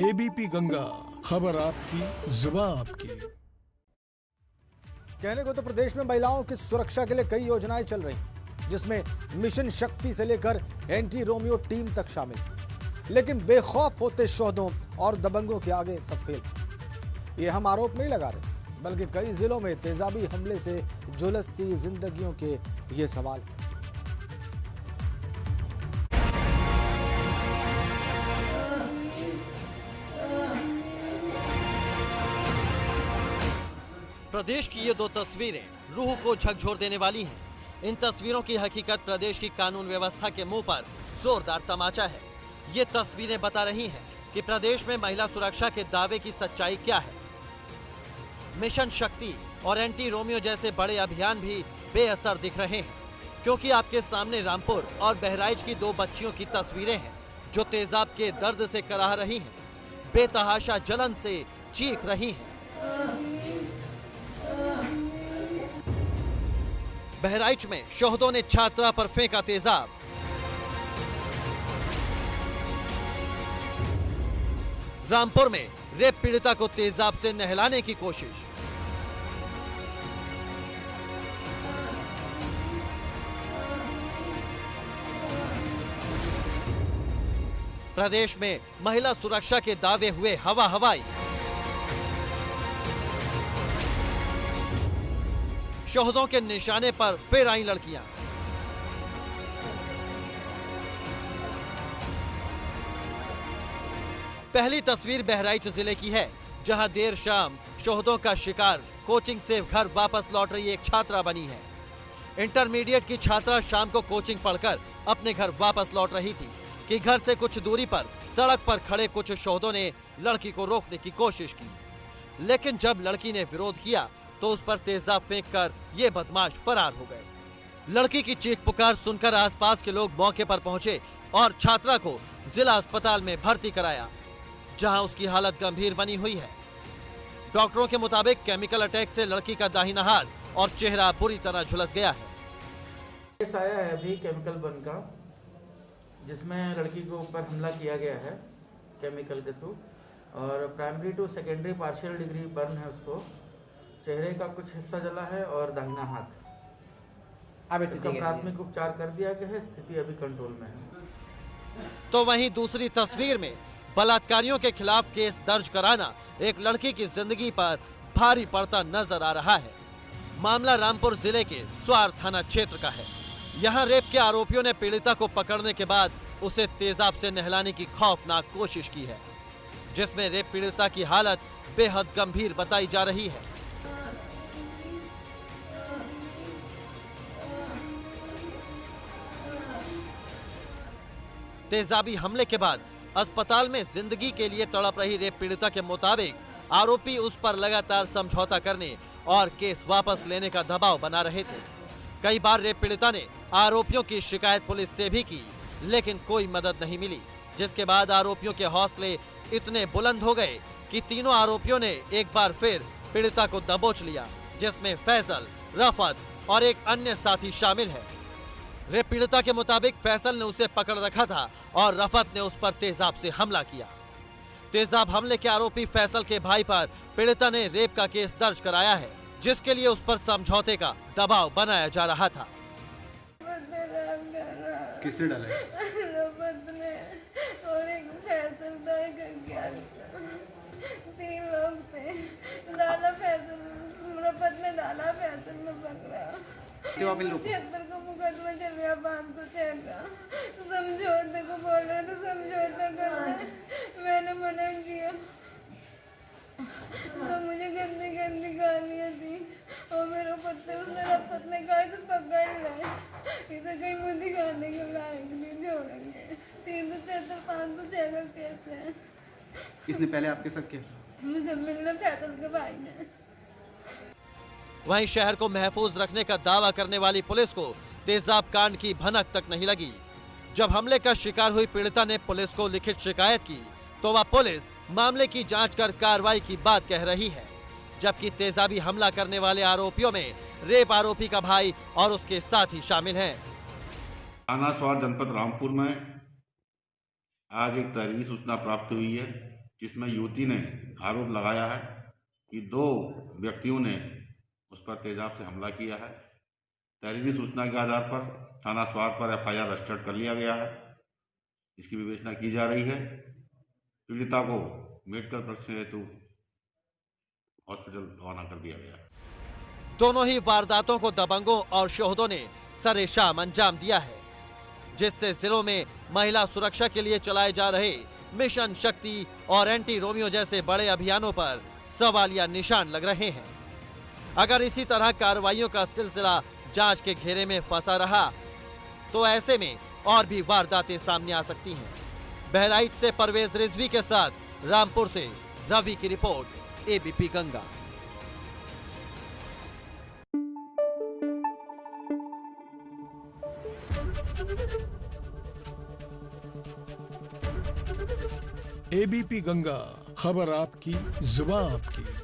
ABP Ganga, खबर आपकी, जुबान आपकी। कहने को तो प्रदेश में महिलाओं की सुरक्षा के लिए कई योजनाएं चल रही, जिसमें मिशन शक्ति से लेकर एंटी रोमियो टीम तक शामिल, लेकिन बेखौफ होते शोहदों और दबंगों के आगे सब फेल। ये हम आरोप नहीं लगा रहे, बल्कि कई जिलों में तेजाबी हमले से झुलसती जिंदगियों के ये सवाल। प्रदेश की ये दो तस्वीरें रूह को झकझोर देने वाली हैं। इन तस्वीरों की हकीकत प्रदेश की कानून व्यवस्था के मुंह पर जोरदार तमाचा है। ये तस्वीरें बता रही हैं कि प्रदेश में महिला सुरक्षा के दावे की सच्चाई क्या है। मिशन शक्ति और एंटी रोमियो जैसे बड़े अभियान भी बेअसर दिख रहे हैं, क्योंकि आपके सामने रामपुर और बहराइच की दो बच्चियों की तस्वीरें हैं जो तेजाब के दर्द से कराह रही हैं, बेतहाशा जलन से चीख रही हैं। बहराइच में शोहदों ने छात्रा पर फेंका तेजाब। रामपुर में रेप पीड़िता को तेजाब से नहलाने की कोशिश। प्रदेश में महिला सुरक्षा के दावे हुए हवा हवाई। शोहदों के निशाने पर फिर आई लड़कियां। पहली तस्वीर बहराइच जिले की है, जहां देर शाम शोहदों का शिकार कोचिंग से घर वापस लौट रही एक छात्रा बनी है। इंटरमीडिएट की छात्रा शाम को कोचिंग पढ़कर अपने घर वापस लौट रही थी कि घर से कुछ दूरी पर सड़क पर खड़े कुछ शोहदों ने लड़की को रोकने की कोशिश की, लेकिन जब लड़की ने विरोध किया तो उस पर तेजाब फेंककर ये बदमाश फरार हो गए। लड़की की चीख पुकार सुनकर आसपास के लोग मौके पर पहुंचे और छात्रा को जिला अस्पताल में भर्ती कराया, जहां उसकी हालत गंभीर बनी हुई है। डॉक्टरों के मुताबिक केमिकल अटैक से लड़की का दाहिना हाथ और चेहरा बुरी तरह झुलस गया है। केस आया है अभी केमिकल बर्न का, जिसमें लड़की के ऊपर हमला किया गया है केमिकल के थ्रू, और primary to secondary partial degree burn है उसको। चेहरे का कुछ हिस्सा जला है और दाहिना हाथ। अब इसका प्राथमिक उपचार कर दिया गया है, स्थिति अभी कंट्रोल में है। तो वहीं दूसरी तस्वीर में बलात्कारियों के खिलाफ केस दर्ज कराना एक लड़की की जिंदगी पर भारी पड़ता नजर आ रहा है। मामला रामपुर जिले के स्वार थाना क्षेत्र का है। यहाँ रेप के आरोपियों ने पीड़िता को पकड़ने के बाद उसे तेजाब से नहलाने की खौफनाक कोशिश की है, जिसमें रेप पीड़िता की हालत बेहद गंभीर बताई जा रही है। तेजाबी हमले के बाद अस्पताल में जिंदगी के लिए तड़प रही रेप पीड़िता के मुताबिक आरोपी उस पर लगातार समझौता करने और केस वापस लेने का दबाव बना रहे थे। कई बार रेप पीड़िता ने आरोपियों की शिकायत पुलिस से भी की, लेकिन कोई मदद नहीं मिली, जिसके बाद आरोपियों के हौसले इतने बुलंद हो गए कि तीनों आरोपियों ने एक बार फिर पीड़िता को दबोच लिया, जिसमें फैसल, रफत और एक अन्य साथी शामिल है। रेप पीड़िता के मुताबिक फैसल ने उसे पकड़ रखा था और रफत ने उस पर तेजाब से हमला किया। तेजाब हमले के आरोपी फैसल के भाई पर पीड़िता ने रेप का केस दर्ज कराया है, जिसके लिए उस पर समझौते का दबाव बनाया जा रहा था। किसने डाला? रफत ने और एक फैसल था, तीन लोग थे। डाला फैसल, रफत ने डाला, फैसल ने पकड़ा। को मुकदमा चल रहा 506 का। समझौते को बोल रहे थे, समझौता करना, मैंने मना किया तो मुझे गंदी गंदी गालियाँ दी और मेरे पत्ते उसने रफत ने कहा तो पकड़ ले, इसे कहीं मुझे दिखाने के लायक नहीं छोड़ेंगे। 376 506 का केस है। इसने पहले आपके साथ किया? मुझे मिलना फैसल के भाई ने। वहीं शहर को महफूज रखने का दावा करने वाली पुलिस को तेजाब कांड की भनक तक नहीं लगी। जब हमले का शिकार हुई पीड़िता ने पुलिस को लिखित शिकायत की, तो वह पुलिस मामले की जांच कर कार्रवाई की बात कह रही है, जबकि तेजाबी हमला करने वाले आरोपियों में रेप आरोपी का भाई और उसके साथी शामिल हैं। थाना स्वार जनपद रामपुर में आज एक तहरीरी सूचना प्राप्त हुई है जिसमें युवती ने आरोप लगाया है कि 2 व्यक्तियों ने उस पर तेजाब से हमला किया है। तहरीरी सूचना के आधार पर थाना स्वार पर FIR रजिस्टर्ड कर लिया गया है। इसकी विवेचना की जा रही है। पीड़िता को मेडिकल परीक्षण हेतु हॉस्पिटल रवाना कर दिया गया है। दोनों ही वारदातों को दबंगों और शोहदों ने सरेशाम अंजाम दिया है, जिससे जिलों में महिला सुरक्षा के लिए चलाए जा रहे मिशन शक्ति और एंटी रोमियो जैसे बड़े अभियानों पर सवालिया निशान लग रहे हैं। अगर इसी तरह कार्रवाइयों का सिलसिला जांच के घेरे में फंसा रहा तो ऐसे में और भी वारदातें सामने आ सकती हैं। बहराइच से परवेज रिजवी के साथ रामपुर से रवि की report, ABP Ganga. ABP Ganga, खबर आपकी, जुबान आपकी।